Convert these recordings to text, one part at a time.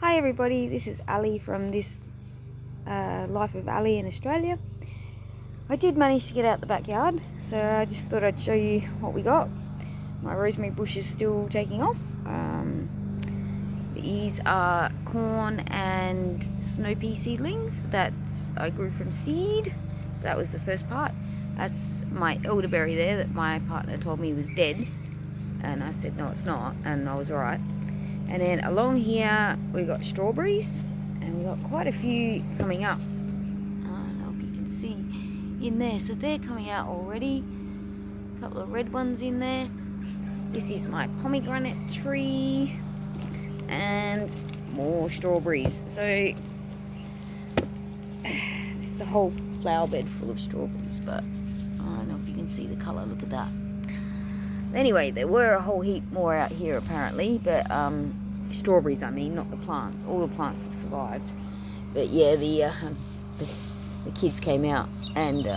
Hi everybody, this is Ali from this Life of Ali in Australia. I did manage to get out the backyard, so I just thought I'd show you what we got. My rosemary bush is still taking off. These are corn and snow pea seedlings that I grew from seed. So that was the first part. That's my elderberry there that my partner told me was dead. And I said, no, it's not, and I was right. And then along here we got strawberries, and we got quite a few coming up. I don't know if you can see in there. So they're coming out already. A couple of red ones in there. This is my pomegranate tree, and more strawberries. So it's a whole flower bed full of strawberries, but I don't know if you can see the colour. Look at that. Anyway, there were a whole heap more out here apparently, but strawberries I mean, not the plants. All the plants have survived, but yeah, the kids came out, and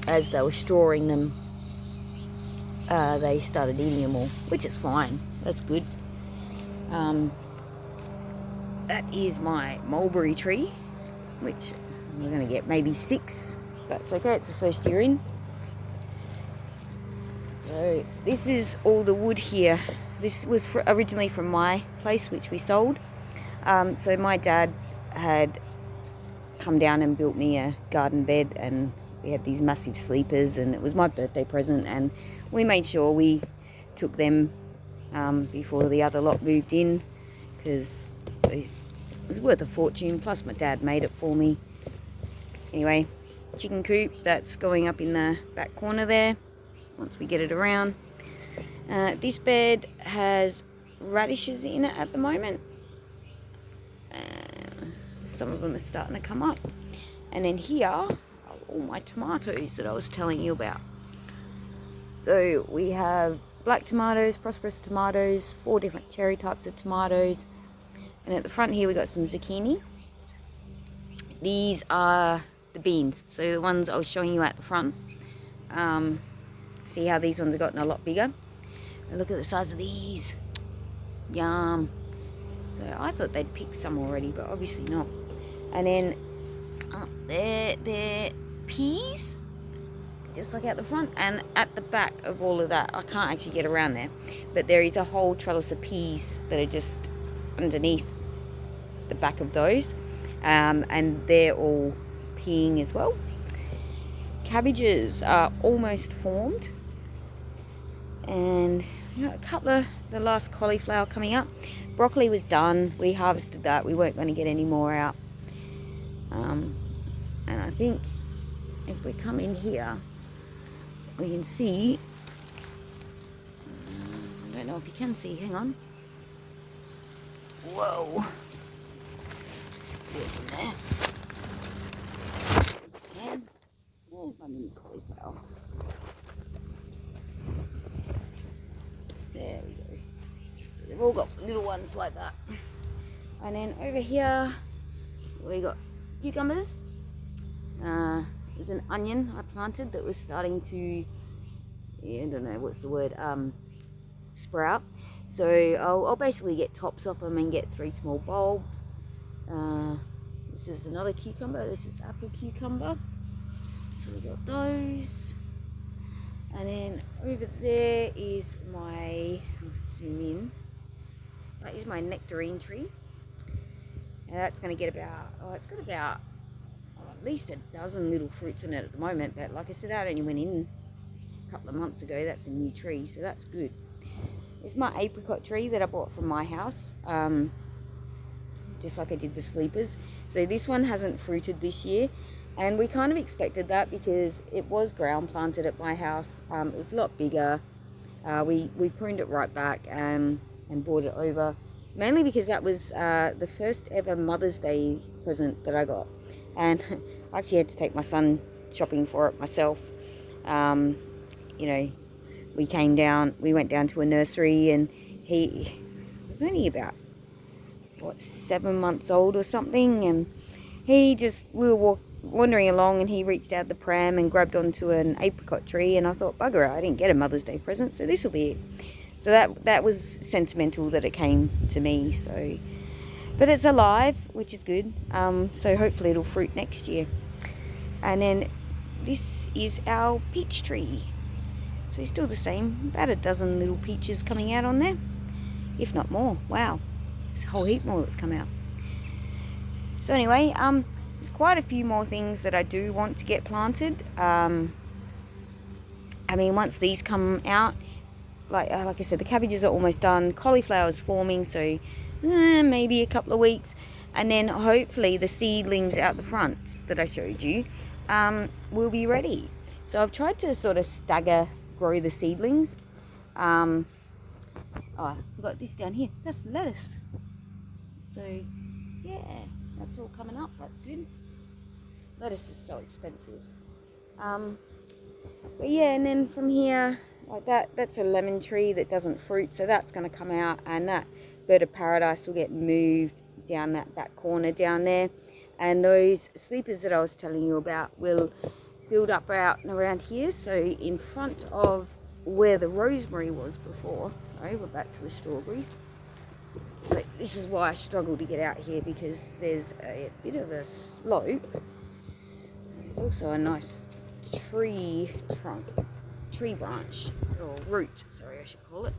as they were storing them, they started eating them all, which is fine. That's good. That is my mulberry tree, which we're going to get maybe 6. That's okay, it's the first year in. So this is all the wood here. This was originally from my place, which we sold. So my dad had come down and built me a garden bed, and we had these massive sleepers, and it was my birthday present, and we made sure we took them before the other lot moved in, because it was worth a fortune, plus my dad made it for me. Anyway, chicken coop, that's going up in the back corner there once we get it around. This bed has radishes in it at the moment. Some of them are starting to come up. And then here are all my tomatoes that I was telling you about. So we have black tomatoes, prosperous tomatoes, 4 different cherry types of tomatoes. And at the front here we got some zucchini. These are the beans, so the ones I was showing you at the front. See how these ones have gotten a lot bigger? And look at the size of these. Yum. So I thought they'd picked some already, but obviously not. And then up there, they're peas, just like out the front. And at the back of all of that, I can't actually get around there, but there is a whole trellis of peas that are just underneath the back of those. And they're all peeing as well. Cabbages are almost formed. And a couple of the last cauliflower coming up. Broccoli was done. We harvested that. We weren't going to get any more out. And I think if we come in here, we can see. I don't know if you can see. Hang on. Whoa. There. And there's my mini cauliflower. There we go. So they've all got little ones like that. And then over here we got cucumbers. There's an onion I planted that was starting to, I don't know what's the word, sprout. So I'll basically get tops off them and get 3 small bulbs. This is another cucumber. This is apple cucumber. So we got those. And then over there is my, let's zoom in, that is my nectarine tree. And that's going to get about, it's got about at least a dozen little fruits in it at the moment. But like I said, that only went in a couple of months ago. That's a new tree, so that's good. It's my apricot tree that I bought from my house, just like I did the sleepers. So this one hasn't fruited this year. And we kind of expected that because it was ground planted at my house. It was a lot bigger. We pruned it right back and brought it over. Mainly because that was the first ever Mother's Day present that I got. And I actually had to take my son shopping for it myself. You know, we went down to a nursery, and he was only about, 7 months old or something. And we were wandering along, and he reached out the pram and grabbed onto an apricot tree, and I thought, bugger, I didn't get a Mother's Day present, so this will be it. So that was sentimental that it came to me. So, but it's alive, which is good. So hopefully it'll fruit next year. And then this is our peach tree. So it's still the same, about a dozen little peaches coming out on there, if not more. Wow, there's a whole heap more that's come out. So anyway, there's quite a few more things that I do want to get planted. I mean, once these come out, like I said, the cabbages are almost done. Cauliflower's forming, so maybe a couple of weeks. And then hopefully the seedlings out the front that I showed you will be ready. So I've tried to sort of stagger grow the seedlings. Oh, I've got this down here. That's lettuce. So, yeah, that's all coming up. That's good. Lettuce is so expensive. But yeah, and then from here, like that's a lemon tree that doesn't fruit, so that's going to come out, and that bird of paradise will get moved down that back corner down there, and those sleepers that I was telling you about will build up out and around here. So in front of where the rosemary was before, sorry, we're back to the strawberries. So this is why I struggle to get out here, because there's a bit of a slope. There's also a nice tree branch, or root, sorry I should call it,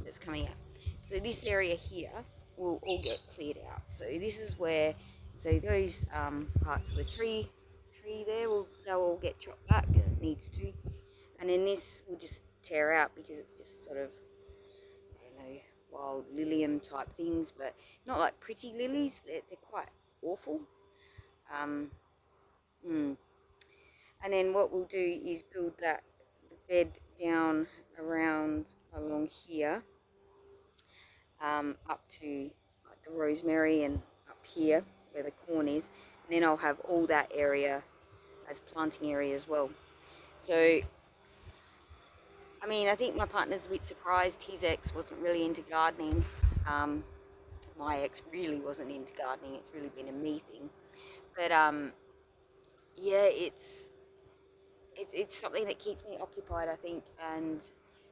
that's coming out. So this area here will all get cleared out. So this is where, so those parts of the tree there, they'll all get chopped back as it needs to. And then this will just tear out because it's just sort of, I don't know, wild lilium type things, but not like pretty lilies. They're quite awful. And then what we'll do is build the bed down along here, up to like the rosemary, and up here where the corn is, and then I'll have all that area as planting area as well. So I mean, I think my partner's a bit surprised. His ex wasn't really into gardening. My ex really wasn't into gardening. It's really been a me thing. But yeah, it's something that keeps me occupied, I think, and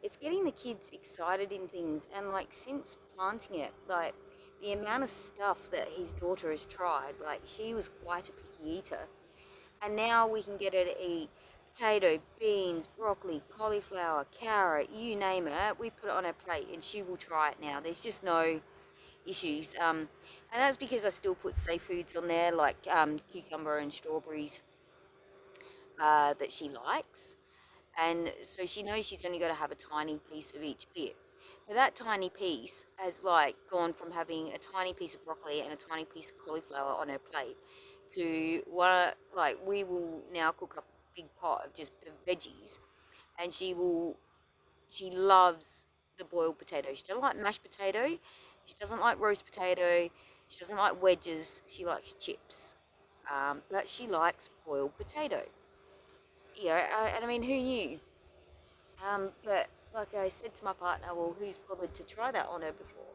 it's getting the kids excited in things. And like, since planting it, like the amount of stuff that his daughter has tried, like she was quite a picky eater, and now we can get her to eat potato, beans, broccoli, cauliflower, carrot, you name it. We put it on her plate and she will try it now. There's just no issues. And that's because I still put safe foods on there, like cucumber and strawberries that she likes. And so she knows she's only got to have a tiny piece of each bit. Now that tiny piece has like gone from having a tiny piece of broccoli and a tiny piece of cauliflower on her plate to what, like, we will now cook up a big pot of just veggies, and she loves the boiled potato. She doesn't like mashed potato. She doesn't like roast potato. She doesn't like wedges. She likes chips. But she likes boiled potato. And I mean, who knew? But like I said to my partner, well, who's bothered to try that on her before?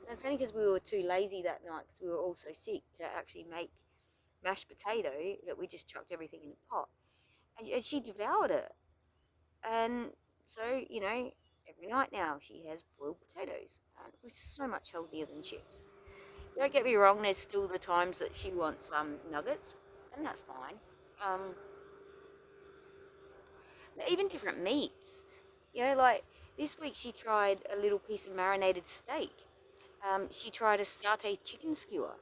And it's only because we were too lazy that night, because we were all so sick to actually make mashed potato, that we just chucked everything in a pot. And she devoured it. And so, every night now she has boiled potatoes. And it's so much healthier than chips. Don't get me wrong, there's still the times that she wants nuggets, and that's fine. Even different meats. Like this week she tried a little piece of marinated steak. She tried a satay chicken skewer.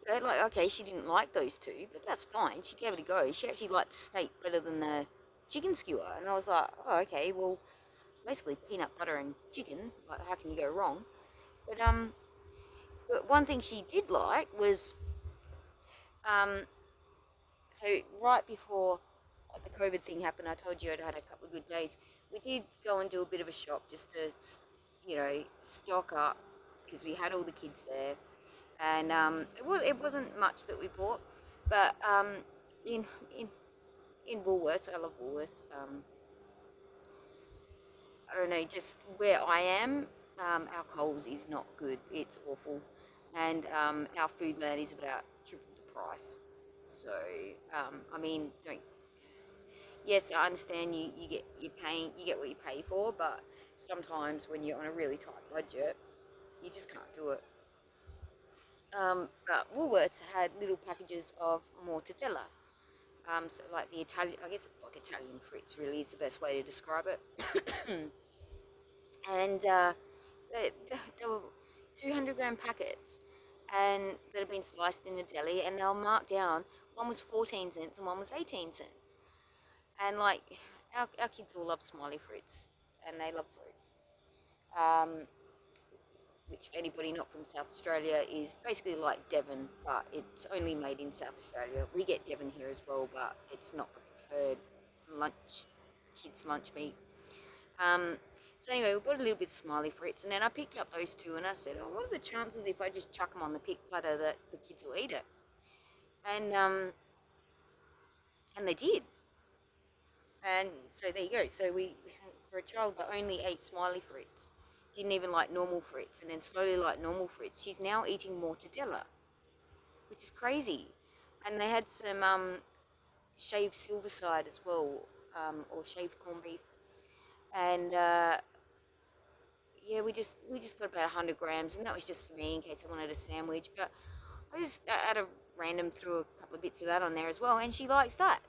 Like, okay, she didn't like those two, but that's fine. She gave it a go. She actually liked the steak better than the chicken skewer. And I was like, oh, okay, well, it's basically peanut butter and chicken. Like, how can you go wrong? But one thing she did like was, so right before the COVID thing happened, I told you I'd had a couple of good days. We did go and do a bit of a shop just to, stock up, because we had all the kids there. And it wasn't much that we bought, but in in Woolworths, I love Woolworths. I don't know, just where I am, our Coles is not good. It's awful, and our Foodland is about triple the price. So I mean, don't yes, I understand you get what you pay for, but sometimes when you're on a really tight budget, you just can't do it. But Woolworths had little packages of mortadella. So like the Italian, I guess it's like Italian Fritz really is the best way to describe it. And they were 200-gram packets, and that had been sliced in a deli, and they were marked down. One was 14 cents and one was 18 cents. And like our kids all love Smiley Fruits, and they love fruits. Um, which anybody not from South Australia is basically like Devon, but it's only made in South Australia. We get Devon here as well, but it's not the preferred lunch, kids' lunch meat. Um, so anyway, we bought a little bit of Smiley Fruits, and then I picked up those two, and I said, "Oh, what are the chances if I just chuck them on the pick platter that the kids will eat it?" And and they did. And so there you go. So we, for a child that only ate Smiley Fruits, didn't even like normal fruits, and then slowly like normal fruits, she's now eating mortadella, which is crazy. And they had some shaved silverside as well, or shaved corned beef, and yeah, we just got about 100 grams, and that was just for me in case I wanted a sandwich. But I just at a random threw a couple of bits of that on there as well, and she likes that.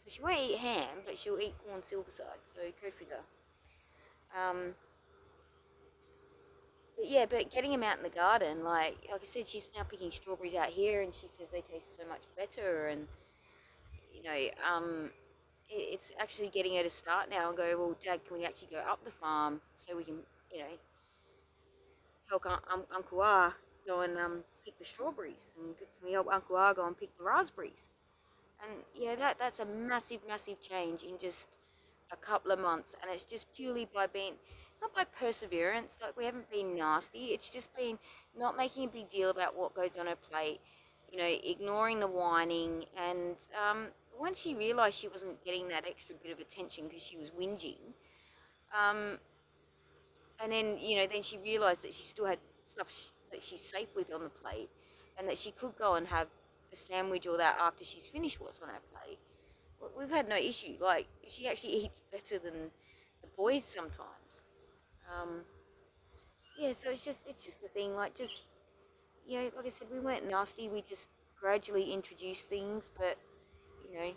So she won't eat ham, but she'll eat corn silverside. So go figure. Um, but yeah, but getting them out in the garden, like I said, she's now picking strawberries out here, and she says they taste so much better, and you know, it's actually getting her to start now and go, well, Dad, can we actually go up the farm so we can, you know, help Uncle R go and pick the strawberries, and can we help Uncle R go and pick the raspberries? And yeah, that's a massive, massive change in just a couple of months, and it's just purely by being not by perseverance. Like we haven't been nasty. It's just been not making a big deal about what goes on her plate. You know, ignoring the whining, and once she realised she wasn't getting that extra bit of attention because she was whinging, um, and then then she realised that she still had stuff that she's safe with on the plate, and that she could go and have a sandwich or that after she's finished what's on her plate. We've had no issue. Like she actually eats better than the boys sometimes. Um, yeah, so it's just a thing. Like just like I said, we weren't nasty. We just gradually introduced things, but you know,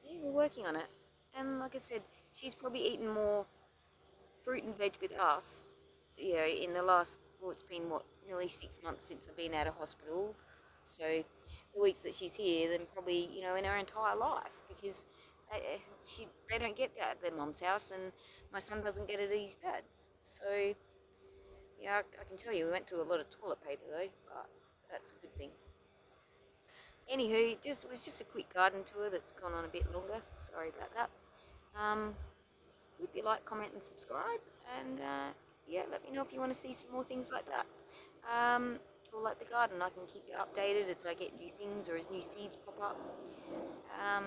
yeah, we're working on it. And like I said, she's probably eaten more fruit and veg with us, in the last, well, it's been what, nearly 6 months since I've been out of hospital. So the weeks that she's here, then probably, in her entire life, because they don't get that at their mum's house, and my son doesn't get it at his dad's. So, yeah, I can tell you, we went through a lot of toilet paper though, but that's a good thing. Anywho, it was just a quick garden tour that's gone on a bit longer. Sorry about that. Um, Hope you like, comment, and subscribe. And yeah, let me know if you want to see some more things like that. Or like the garden, I can keep you updated as I get new things or as new seeds pop up. Um,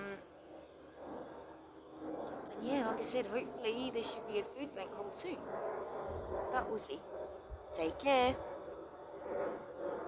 and yeah, like I said, hopefully there should be a food bank haul soon. But we'll see. Take care.